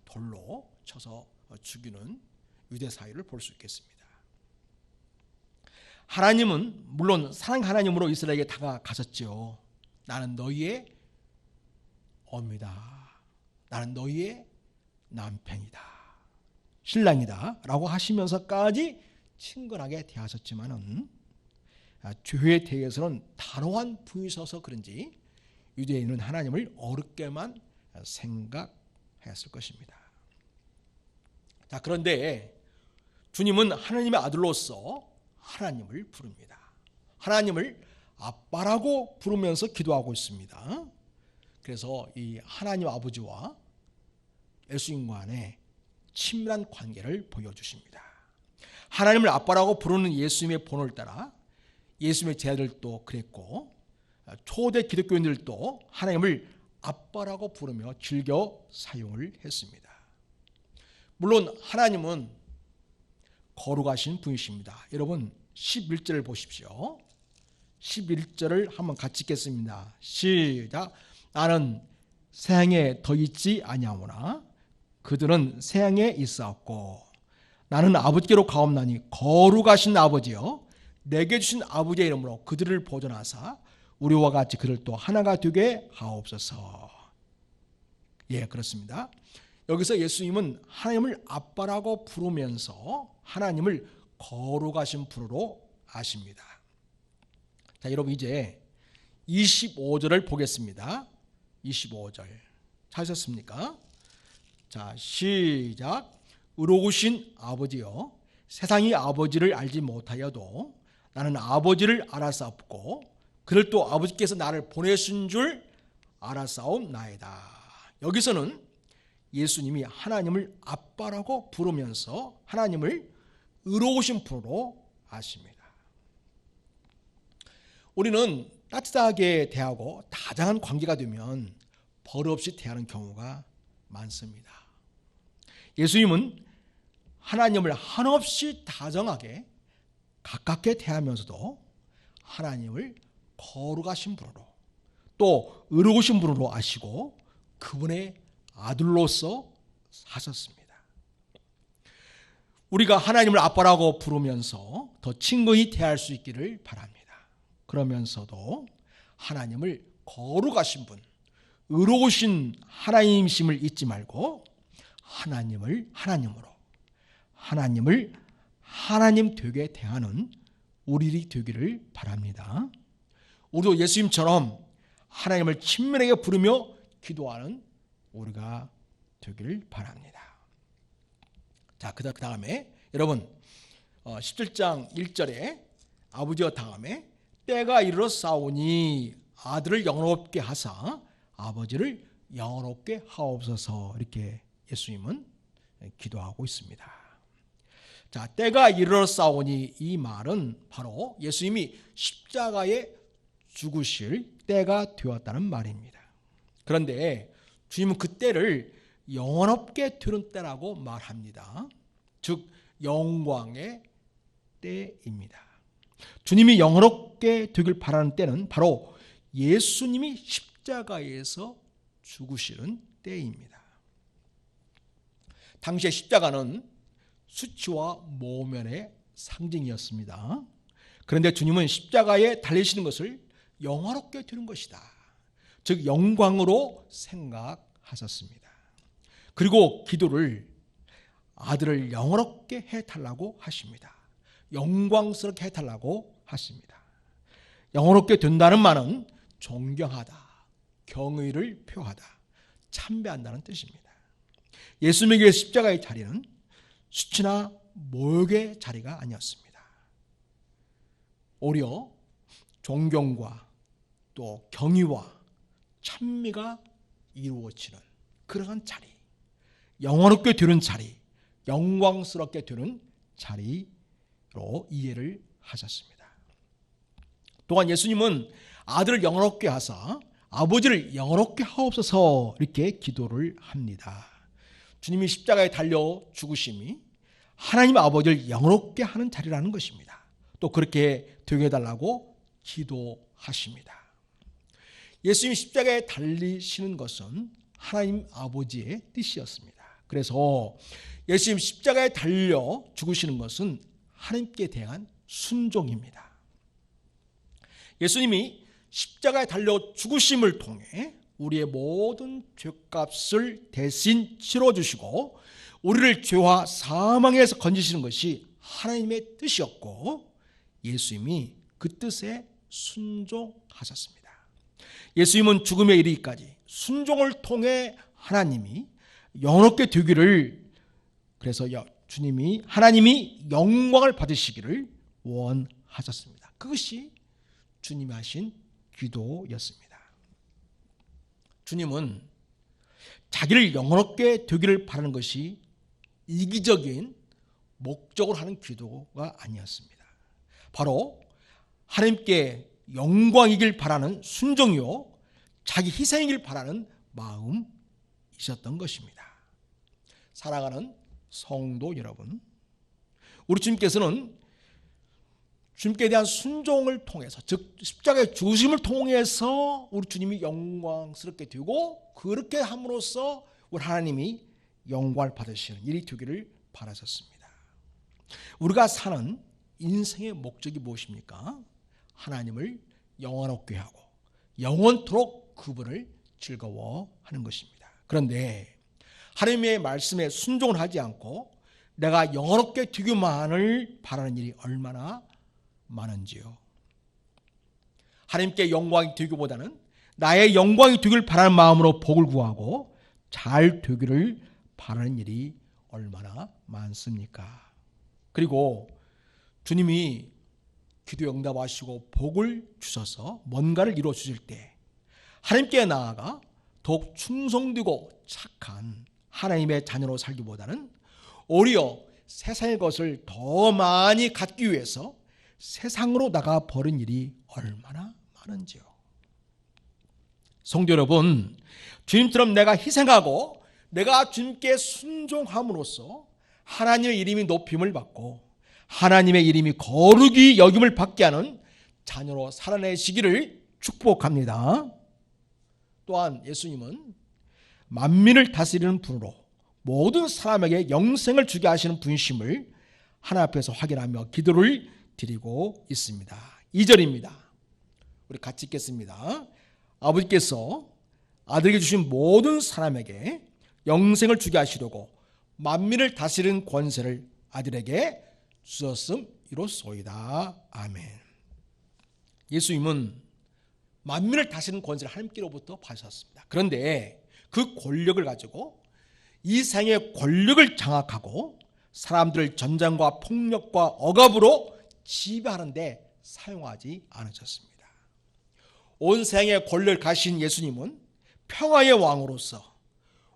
돌로 쳐서 죽이는 유대 사회를 볼 수 있겠습니다. 하나님은 물론 사랑 하나님으로 이스라엘에게 다가가셨죠. 나는 너희의 어미다. 나는 너희의 남편이다. 신랑이다. 라고 하시면서까지 친근하게 대하셨지만은 죄에 대해서는 단호한 분이 있어서 그런지 유대인은 하나님을 어렵게만 생각하였을 것입니다. 자, 그런데 주님은 하나님의 아들로서 하나님을 부릅니다. 하나님을 아빠라고 부르면서 기도하고 있습니다. 그래서 이 하나님 아버지와 예수님 간의 친밀한 관계를 보여주십니다. 하나님을 아빠라고 부르는 예수님의 본을 따라 예수님의 제자들도 그랬고 초대 기독교인들도 하나님을 아빠라고 부르며 즐겨 사용을 했습니다. 물론 하나님은 거룩하신 분이십니다. 여러분 11절을 보십시오. 11절을 한번 같이 읽겠습니다. 시작. 나는 세상에 더 있지 아니하오나 그들은 세상에 있사옵고 나는 아버지께로 가옵나니 거룩하신 아버지여 내게 주신 아버지의 이름으로 그들을 보존하사 우리와 같이 그들 또 하나가 되게 하옵소서. 예, 그렇습니다. 여기서 예수님은 하나님을 아빠라고 부르면서 하나님을 거룩하신 분으로 아십니다. 자, 여러분 이제 25절을 보겠습니다. 25절 찾으셨습니까? 자, 시작. 의로우신 아버지여 세상이 아버지를 알지 못하여도 나는 아버지를 알았사옵고 그를 또 아버지께서 나를 보내신 줄 알았사옵나이다. 여기서는 예수님이 하나님을 아빠라고 부르면서 하나님을 의로우신 분으로 아십니다. 우리는 따뜻하게 대하고 다정한 관계가 되면 버릇없이 대하는 경우가 많습니다. 예수님은 하나님을 한없이 다정하게 가깝게 대하면서도 하나님을 거룩하신 분으로 또 의로우신 분으로 아시고 그분의 아들로서 사셨습니다. 우리가 하나님을 아빠라고 부르면서 더 친근히 대할 수 있기를 바랍니다. 그러면서도 하나님을 거룩하신 분, 의로우신 하나님이심을 잊지 말고 하나님을 하나님으로, 하나님을 하나님 되게 대하는 우리들이 되기를 바랍니다. 우리도 예수님처럼 하나님을 친밀하게 부르며 기도하는 우리가 되기를 바랍니다. 자, 그 다음에 여러분 17장 1절에 아버지와 다음에 때가 이르러 싸우니 아들을 영원롭게 하사 아버지를 영원롭게 하옵소서 이렇게 예수님은 기도하고 있습니다. 자, 때가 이르러 싸우니 이 말은 바로 예수님이 십자가에 죽으실 때가 되었다는 말입니다. 그런데 주님은 그 때를 영원롭게 되는 때라고 말합니다. 즉 영광의 때입니다. 주님이 영원롭게 되길 바라는 때는 바로 예수님이 십자가에서 죽으시는 때입니다. 당시의 십자가는 수치와 모면의 상징이었습니다. 그런데 주님은 십자가에 달리시는 것을 영화롭게 되는 것이다, 즉 영광으로 생각하셨습니다. 그리고 기도를 아들을 영화롭게 해달라고 하십니다. 영광스럽게 해달라고 하십니다. 영화롭게 된다는 말은 존경하다, 경의를 표하다, 참배한다는 뜻입니다. 예수님에게 십자가의 자리는 수치나 모욕의 자리가 아니었습니다. 오히려 존경과 또 경의와 찬미가 이루어지는 그러한 자리, 영화롭게 되는 자리, 영광스럽게 되는 자리로 이해를 하셨습니다. 또한 예수님은 아들을 영화롭게 하사 아버지를 영화롭게 하옵소서 이렇게 기도를 합니다. 주님이 십자가에 달려 죽으심이 하나님 아버지를 영화롭게 하는 자리라는 것입니다. 또 그렇게 되게 해달라고 기도하십니다. 예수님이 십자가에 달리시는 것은 하나님 아버지의 뜻이었습니다. 그래서 예수님 십자가에 달려 죽으시는 것은 하나님께 대한 순종입니다. 예수님이 십자가에 달려 죽으심을 통해 우리의 모든 죄값을 대신 치러주시고 우리를 죄와 사망에서 건지시는 것이 하나님의 뜻이었고 예수님이 그 뜻에 순종하셨습니다. 예수님은 죽음에 이르기까지 순종을 통해 하나님이 영원하게 되기를, 그래서 주님이 하나님이 영광을 받으시기를 원하셨습니다. 그것이 주님이 하신 기도였습니다. 주님은 자기를 영원하게 되기를 바라는 것이 이기적인 목적으로 하는 기도가 아니었습니다. 바로 하나님께 영광이길 바라는 순종이요 자기 희생이길 바라는 마음이셨던 것입니다. 사랑하는 성도 여러분, 우리 주님께서는 주님께 대한 순종을 통해서, 즉 십자가의 죽으심을 통해서 우리 주님이 영광스럽게 되고 그렇게 함으로써 우리 하나님이 영광을 받으시는 일이 되기를 바라셨습니다. 우리가 사는 인생의 목적이 무엇입니까? 하나님을 영원롭게 하고 영원토록 그분을 즐거워하는 것입니다. 그런데 하나님의 말씀에 순종을 하지 않고 내가 영원롭게 되기만을 바라는 일이 얼마나 많은지요. 하나님께 영광이 되기보다는 나의 영광이 되길 바라는 마음으로 복을 구하고 잘 되기를 바라는 일이 얼마나 많습니까? 그리고 주님이 기도 응답하시고 복을 주셔서 뭔가를 이루어 주실 때 하나님께 나아가 더욱 충성되고 착한 하나님의 자녀로 살기보다는 오히려 세상의 것을 더 많이 갖기 위해서 세상으로 나가 버린 일이 얼마나 많은지요. 성도 여러분, 주님처럼 내가 희생하고 내가 주님께 순종함으로써 하나님의 이름이 높임을 받고 하나님의 이름이 거룩히 여김을 받게 하는 자녀로 살아내시기를 축복합니다. 또한 예수님은 만민을 다스리는 분으로 모든 사람에게 영생을 주게 하시는 분이심을 하나님 앞에서 확인하며 기도를 드리고 있습니다. 2절입니다. 우리 같이 읽겠습니다. 아버지께서 아들에게 주신 모든 사람에게 영생을 주게 하시려고 만민을 다스리는 권세를 아들에게 주셨음이로소이다. 아멘. 예수님은 만민을 다스리는 권세를 하나님께로부터 받으셨습니다. 그런데 그 권력을 가지고 이 생의 권력을 장악하고 사람들을 전쟁과 폭력과 억압으로 지배하는 데 사용하지 않으셨습니다. 온 생의 권력을 가신 예수님은 평화의 왕으로서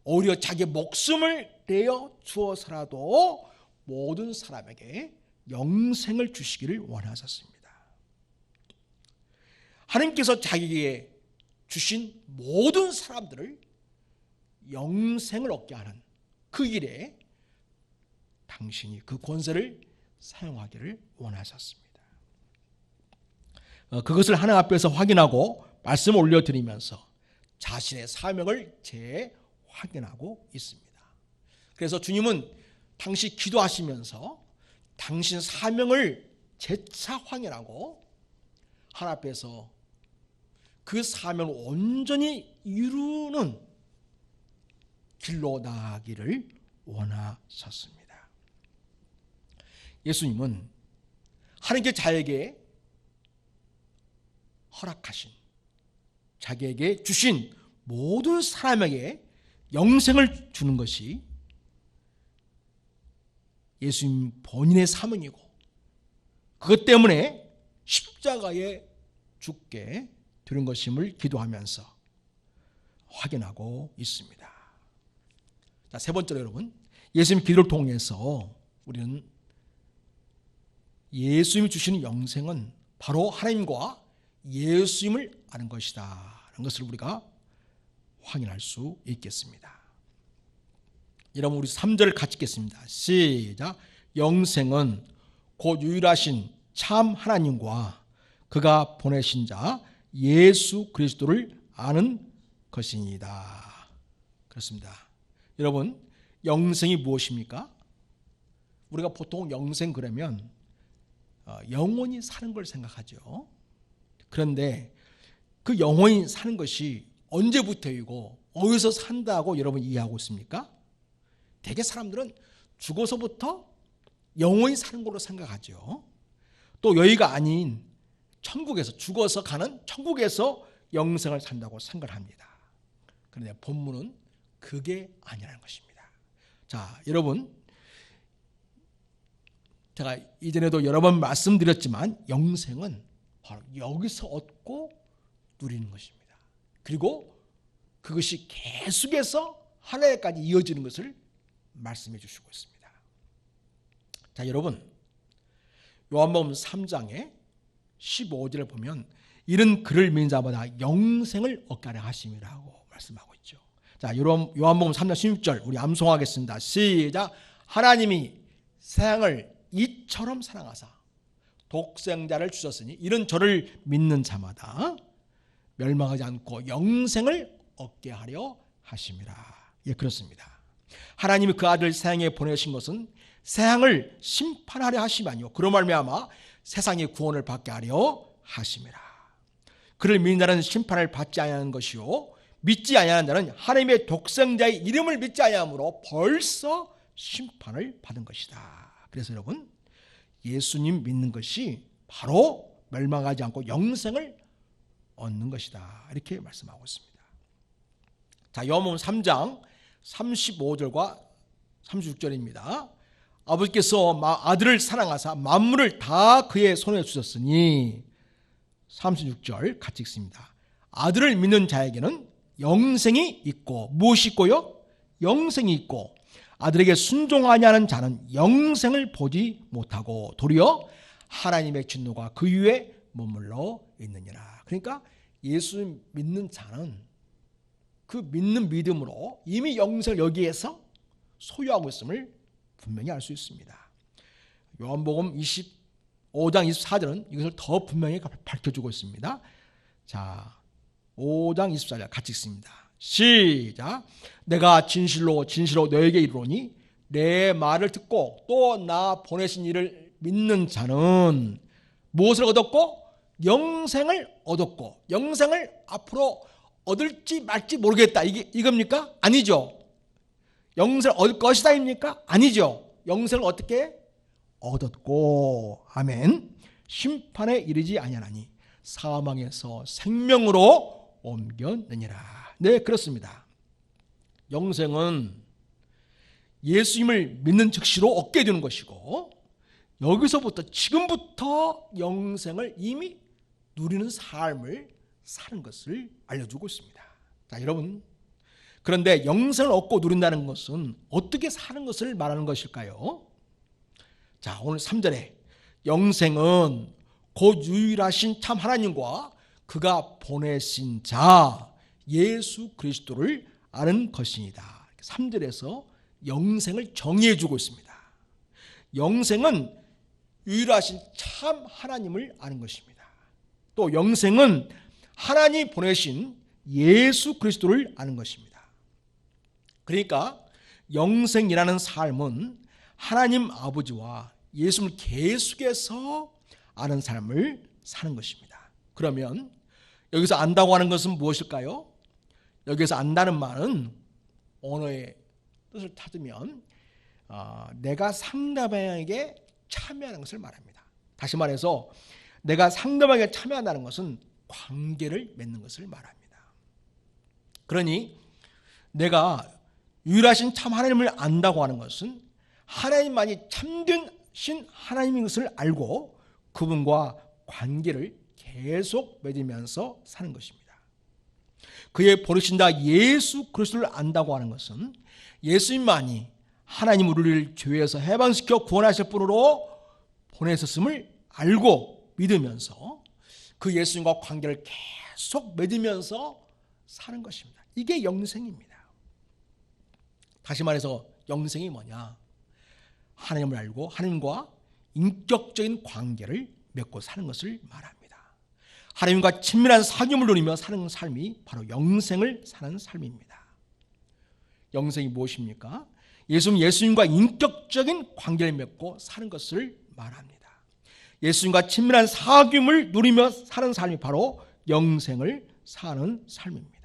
오히려 자기 목숨을 내어 주어서라도 모든 사람에게 영생을 주시기를 원하셨습니다. 하나님께서 자기에게 주신 모든 사람들을 영생을 얻게 하는 그 일에 당신이 그 권세를 사용하기를 원하셨습니다. 그것을 하나님 앞에서 확인하고 말씀을 올려드리면서 자신의 사명을 재확인하고 있습니다. 그래서 주님은 당시 기도하시면서 당신 사명을 재차 확인하고 하나님 앞에서 그 사명을 온전히 이루는 길로 나아가기를 원하셨습니다. 예수님은 하나님께 자에게 허락하신, 자기에게 주신 모든 사람에게 영생을 주는 것이 예수님 본인의 사명이고, 그것 때문에 십자가에 죽게 되는 것임을 기도하면서 확인하고 있습니다. 자, 세 번째로 여러분, 예수님 기도를 통해서 우리는 예수님이 주시는 영생은 바로 하나님과 예수님을 아는 것이다 라는 것을 우리가 확인할 수 있겠습니다. 여러분, 우리 3절을 같이 읽겠습니다. 시작. 영생은 곧 유일하신 참 하나님과 그가 보내신 자 예수 그리스도를 아는 것이니이다. 그렇습니다. 여러분, 영생이 무엇입니까? 우리가 보통 영생 그러면 영원히 사는 걸 생각하죠. 그런데 그 영원히 사는 것이 언제부터이고 어디서 산다고 여러분 이해하고 있습니까? 대개 사람들은 죽어서부터 영원히 사는 걸로 생각하죠. 또 여기가 아닌 천국에서, 죽어서 가는 천국에서 영생을 산다고 생각합니다. 그런데 본문은 그게 아니라는 것입니다. 자, 여러분, 제가 이전에도 여러 번 말씀드렸지만 영생은 바로 여기서 얻고 누리는 것입니다. 그리고 그것이 계속해서 하나님까지 이어지는 것을 말씀해 주시고 있습니다. 자, 여러분, 요한복음 3장에 15절을 보면 이런 그를 믿는 자마다 영생을 얻게 하려 하심이라고 말씀하고 있죠. 자, 요한복음 3장 16절 우리 암송하겠습니다. 시작. 하나님이 세상을 이처럼 사랑하사 독생자를 주셨으니 이런 저를 믿는 자마다 멸망하지 않고 영생을 얻게 하려 하심이라. 예, 그렇습니다. 하나님이 그 아들 세상에 보내신 것은 세상을 심판하려 하심이 아니요 그로 말미암아 세상의 구원을 받게 하려 하심이라. 그를 믿는 자는 심판을 받지 아니하는 것이요 믿지 아니하는 자는 하나님의 독생자의 이름을 믿지 아니함으로 벌써 심판을 받은 것이다. 그래서 여러분, 예수님 믿는 것이 바로 멸망하지 않고 영생을 얻는 것이다. 이렇게 말씀하고 있습니다. 자, 요한복음 3장 35절과 36절입니다. 아버지께서 아들을 사랑하사 만물을 다 그의 손에 주셨으니 36절 같이 읽습니다. 아들을 믿는 자에게는 영생이 있고 무엇이 있고요? 영생이 있고 아들에게 순종하지 않은 자는 영생을 보지 못하고 도리어 하나님의 진노가 그 위에 머물러 있느니라. 그러니까 예수 믿는 자는 그 믿는 믿음으로 이미 영생을 여기에서 소유하고 있음을 분명히 알 수 있습니다. 요한복음 25장 24절은 이것을 더 분명히 밝혀주고 있습니다. 자, 5장 24절 같이 읽습니다. 시작. 내가 진실로 너에게 이르노니 내 말을 듣고 또 나 보내신 이를 믿는 자는 무엇을 얻었고? 영생을 얻었고, 영생을 앞으로 얻을지 말지 모르겠다. 이겁니까? 아니죠. 영생을 얻을 것이다입니까? 아니죠. 영생을 어떻게 얻었고, 아멘. 심판에 이르지 아니하나니 사망에서 생명으로 옮겼느니라. 네, 그렇습니다. 영생은 예수님을 믿는 즉시로 얻게 되는 것이고, 여기서부터 지금부터 영생을 이미 누리는 삶을 사는 것을 알려주고 있습니다. 자, 여러분, 그런데 영생을 얻고 누린다는 것은 어떻게 사는 것을 말하는 것일까요? 자, 오늘 3절에 영생은 곧 유일하신 참 하나님과 그가 보내신 자 예수 그리스도를 아는 것이니다. 3절에서 영생을 정의해 주고 있습니다. 영생은 유일하신 참 하나님을 아는 것입니다. 또 영생은 하나님이 보내신 예수 그리스도를 아는 것입니다. 그러니까 영생이라는 삶은 하나님 아버지와 예수를 계속해서 아는 삶을 사는 것입니다. 그러면 여기서 안다고 하는 것은 무엇일까요? 여기서 안다는 말은 언어의 뜻을 찾으면 내가 상대방에게 참여하는 것을 말합니다. 다시 말해서 내가 상대방에게 참여한다는 것은 관계를 맺는 것을 말합니다. 그러니 내가 유일하신 참 하나님을 안다고 하는 것은 하나님만이 참된 신 하나님인 것을 알고 그분과 관계를 계속 맺으면서 사는 것입니다. 그의 보내신 자 예수 그리스도를 안다고 하는 것은 예수님만이 하나님 우리를 죄에서 해방시켜 구원하실 분으로 보내셨음을 알고 믿으면서 그 예수님과 관계를 계속 맺으면서 사는 것입니다. 이게 영생입니다. 다시 말해서 영생이 뭐냐? 하나님을 알고 하나님과 인격적인 관계를 맺고 사는 것을 말합니다. 하나님과 친밀한 사귐을 누리며 사는 삶이 바로 영생을 사는 삶입니다. 영생이 무엇입니까? 예수님과 인격적인 관계를 맺고 사는 것을 말합니다. 예수님과 친밀한 사귐을 누리며 사는 삶이 바로 영생을 사는 삶입니다.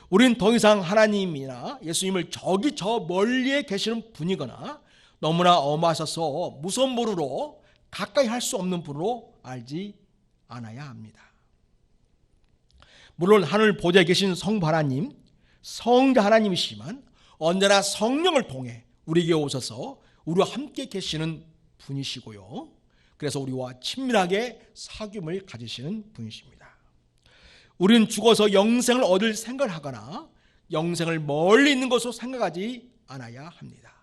우리는 더 이상 하나님이나 예수님을 저기 저 멀리에 계시는 분이거나 너무나 엄하셔서 무서운 분으로 가까이 할 수 없는 분으로 알지 않아야 합니다. 물론 하늘 보좌에 계신 성부 하나님, 성자 하나님이시지만 언제나 성령을 통해 우리에게 오셔서 우리와 함께 계시는 분이시고요. 그래서 우리와 친밀하게 사귐을 가지시는 분이십니다. 우리는 죽어서 영생을 얻을 생각을 하거나 영생을 멀리 있는 것으로 생각하지 않아야 합니다.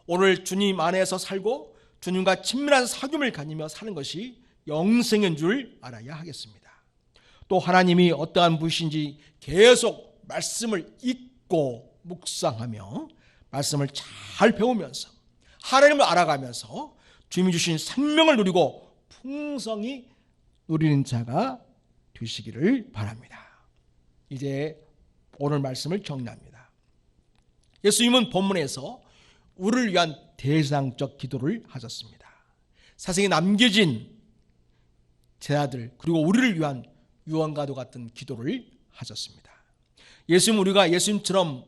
오늘 주님 안에서 살고 주님과 친밀한 사귐을 가지며 사는 것이 영생인 줄 알아야 하겠습니다. 또 하나님이 어떠한 분이신지 계속 말씀을 읽고 묵상하며 말씀을 잘 배우면서 하나님을 알아가면서 주님이 주신 생명을 누리고 풍성히 누리는 자가 되시기를 바랍니다. 이제 오늘 말씀을 정리합니다. 예수님은 본문에서 우리를 위한 대상적 기도를 하셨습니다. 세상에 남겨진 제자들 그리고 우리를 위한 유언과도 같은 기도를 하셨습니다. 예수님은 우리가 예수님처럼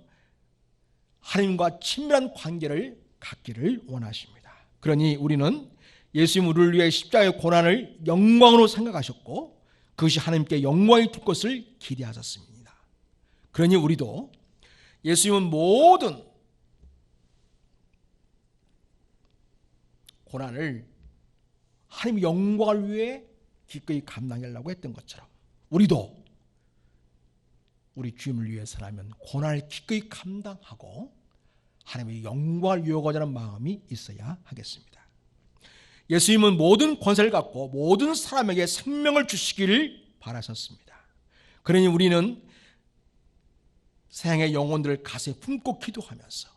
하나님과 친밀한 관계를 갖기를 원하십니다. 그러니 우리는 예수님 우리를 위해 십자가의 고난을 영광으로 생각하셨고 그것이 하나님께 영광이 될 것을 기대하셨습니다. 그러니 우리도 예수님은 모든 고난을 하나님의 영광을 위해 기꺼이 감당하려고 했던 것처럼 우리도 우리 주님을 위해서라면 고난을 기꺼이 감당하고 하나님의 영광을 이루고자 하는 마음이 있어야 하겠습니다. 예수님은 모든 권세를 갖고 모든 사람에게 생명을 주시기를 바라셨습니다. 그러니 우리는 세상의 영혼들을 가슴에 품고 기도하면서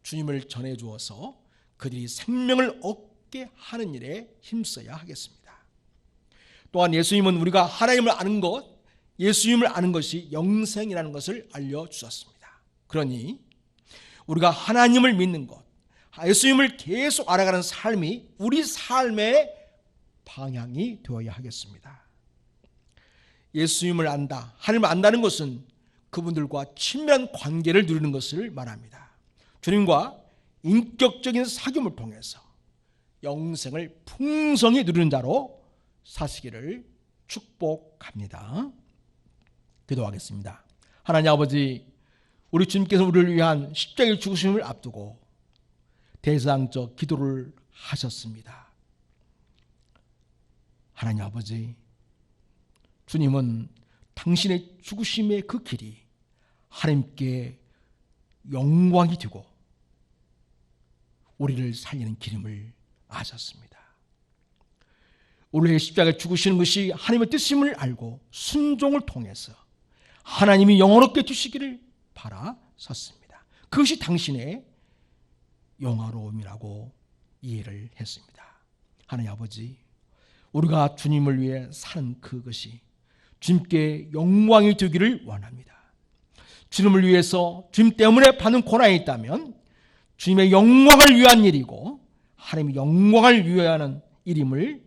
주님을 전해주어서 그들이 생명을 얻게 하는 일에 힘써야 하겠습니다. 또한 예수님은 우리가 하나님을 아는 것, 예수님을 아는 것이 영생이라는 것을 알려주셨습니다. 그러니 우리가 하나님을 믿는 것, 예수님을 계속 알아가는 삶이 우리 삶의 방향이 되어야 하겠습니다. 예수님을 안다, 하나님을 안다는 것은 그분들과 친밀한 관계를 누리는 것을 말합니다. 주님과 인격적인 사귐을 통해서 영생을 풍성히 누리는 자로 사시기를 축복합니다. 기도하겠습니다. 하나님 아버지, 우리 주님께서 우리를 위한 십자가의 죽으심을 앞두고 대상적 기도를 하셨습니다. 하나님 아버지, 주님은 당신의 죽으심의 그 길이 하나님께 영광이 되고 우리를 살리는 길임을 아셨습니다. 우리의 십자가에 죽으시는 것이 하나님의 뜻임을 알고 순종을 통해서 하나님이 영원롭게 주시기를 바라셨습니다. 그것이 당신의 영화로움이라고 이해를 했습니다. 하나님 아버지, 우리가 주님을 위해 사는 그것이 주님께 영광이 되기를 원합니다. 주님을 위해서 주님 때문에 받는 고난이 있다면 주님의 영광을 위한 일이고 하나님의 영광을 위하는 일임을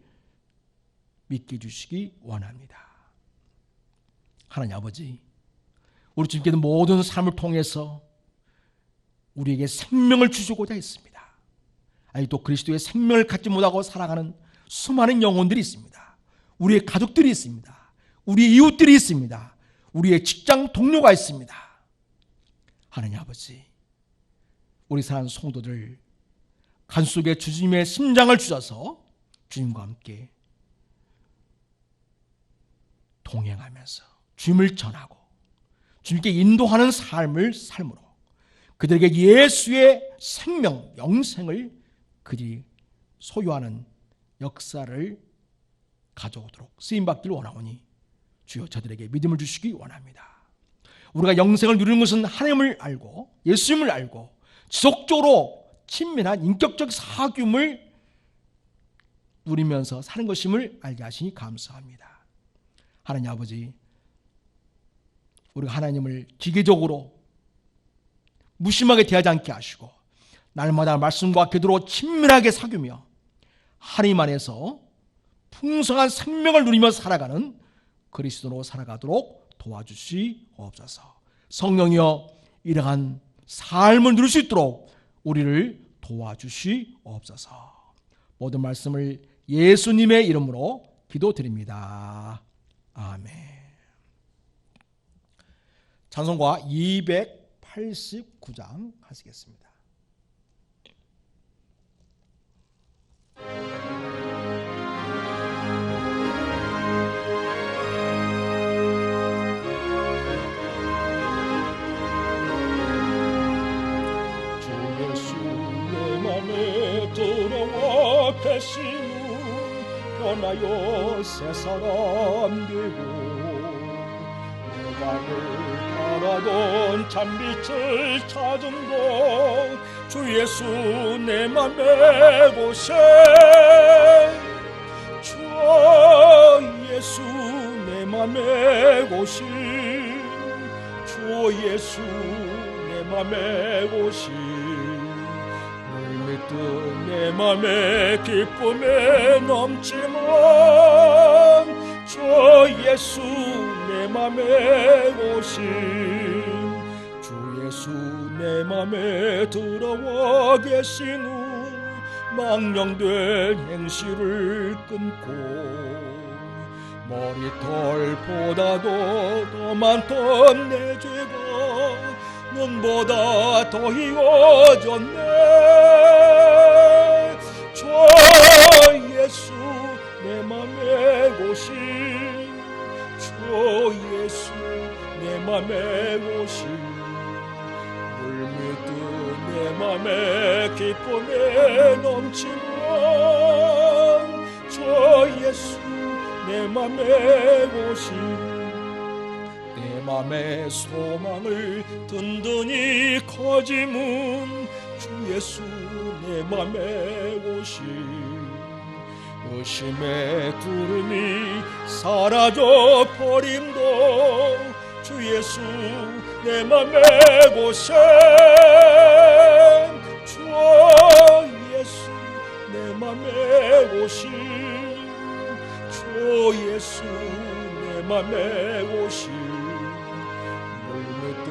믿게 해주시기 원합니다. 하나님 아버지, 우리 주님께는 모든 삶을 통해서 우리에게 생명을 주시고자 했습니다. 아니 또 그리스도의 생명을 갖지 못하고 살아가는 수많은 영혼들이 있습니다. 우리의 가족들이 있습니다. 우리의 이웃들이 있습니다. 우리의 직장 동료가 있습니다. 하나님 아버지, 우리 사랑하는 성도들 간 속에 주님의 심장을 주셔서 주님과 함께 동행하면서 주님을 전하고 주님께 인도하는 삶을 삶으로 그들에게 예수의 생명, 영생을 그들이 소유하는 역사를 가져오도록 쓰임받기를 원하오니 주여 저들에게 믿음을 주시기 원합니다. 우리가 영생을 누리는 것은 하나님을 알고 예수님을 알고 지속적으로 친밀한 인격적 사귐을 누리면서 사는 것임을 알게 하시니 감사합니다. 하나님 아버지, 우리가 하나님을 기계적으로 무심하게 대하지 않게 하시고 날마다 말씀과 기도로 친밀하게 사귀며 하나님 안에서 풍성한 생명을 누리며 살아가는 그리스도로 살아가도록 도와주시옵소서. 성령이여 이러한 삶을 누릴 수 있도록 우리를 도와주시옵소서. 모든 말씀을 예수님의 이름으로 기도드립니다. 아멘. 찬송가 289장 하시겠습니다. 주 예수 내 맘에 들어와 계시는 변하여 새 사람 되고 내 밤을 바라던 참빛을 찾음도 주 예수 내 맘에 오세. 주 예수 내 맘에 오시. 주 예수 내 맘에 오시. 늘 믿던 내 맘에 기쁨에 넘치면 주 예수 내 맘에 오신 주 예수 내 맘에 들어와 계신 후 망령된 행실을 끊고 머리털보다도 더 많던 내 죄가 눈보다 더 희워졌네. 주 예수 내 맘에 오신 주 예수 내 맘에 오신 물밀듯 내 맘에 기쁨에 넘치는 주 예수 내 맘에 오신 내 맘의 소망을 든든히 거짐은 주 예수 내 맘에 오신 의심의 구름이 사라져 버림도 주 예수 내 맘에 오신 주 예수 내 맘에 오신 주 예수 내 맘에 오신 물밀듯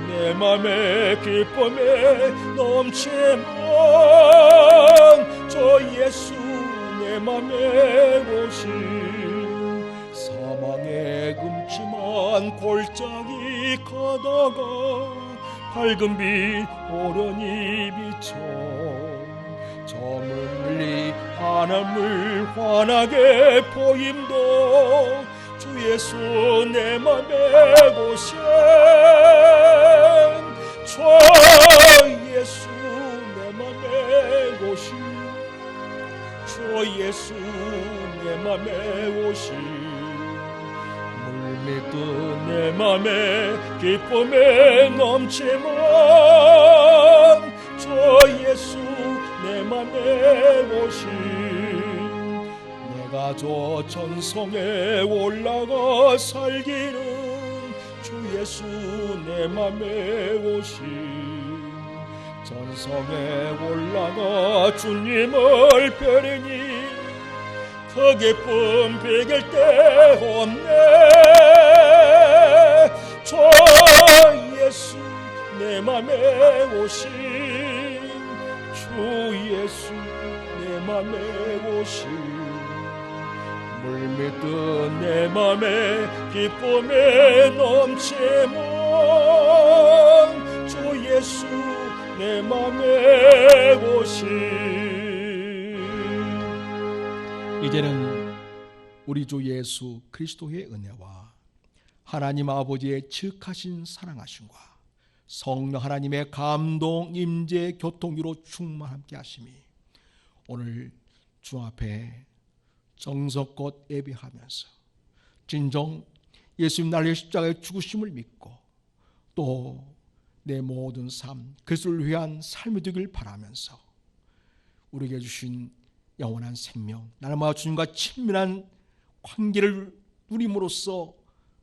내 맘에 기쁨에 넘치는 주 예수 내 맘에 오신 사망의 금침한 골짜기 가다가 밝은 빛 오련히 비쳐 저물리 하늘을 환하게 보임도 주 예수 내 맘에 오신 주 예수 내 맘에 오신 주 예수 내 맘에 오신 물밀듯 내 맘에 기쁨에 넘치는 주 예수 내 맘에 오신 내가 나저 전성에 올라가 살기는 주 예수 내 맘에 오신 전성에 올라가 주님을 뵈리니 그 기쁨 비길 데 없네. 주 예수 내 맘에 오신 주 예수 내 맘에 오신 물밀듯 내 맘에 기쁨에 넘치면 주 예수 내 맘에 오신. 이제는 우리 주 예수 그리스도의 은혜와 하나님 아버지의 지극하신 사랑하심과 성령 하나님의 감동, 임재, 교통으로 충만함께 하심이 오늘 주 앞에 정성껏 예배하면서 진정 예수님 나를 십자가의 죽으심을 믿고 또 내 모든 삶 그리스도를 위한 삶이 되길 바라면서 우리에게 주신 영원한 생명, 나님과 주님과 친밀한 관계를 누림으로써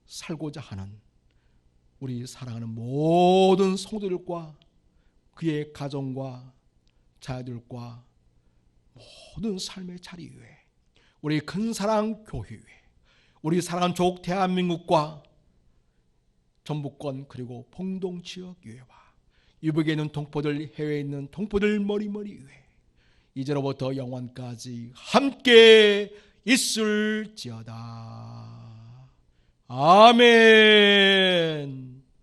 살고자 하는 우리 사랑하는 모든 성도들과 그의 가정과 자녀들과 모든 삶의 자리 위에 우리 큰사랑 교회 위에 우리 사랑하는 조국 대한민국과 전북권 그리고 봉동 지역 위에와 유복에 있는 동포들, 해외에 있는 동포들 머리머리 위에 이제로부터 영원까지 함께 있을지어다. 아멘.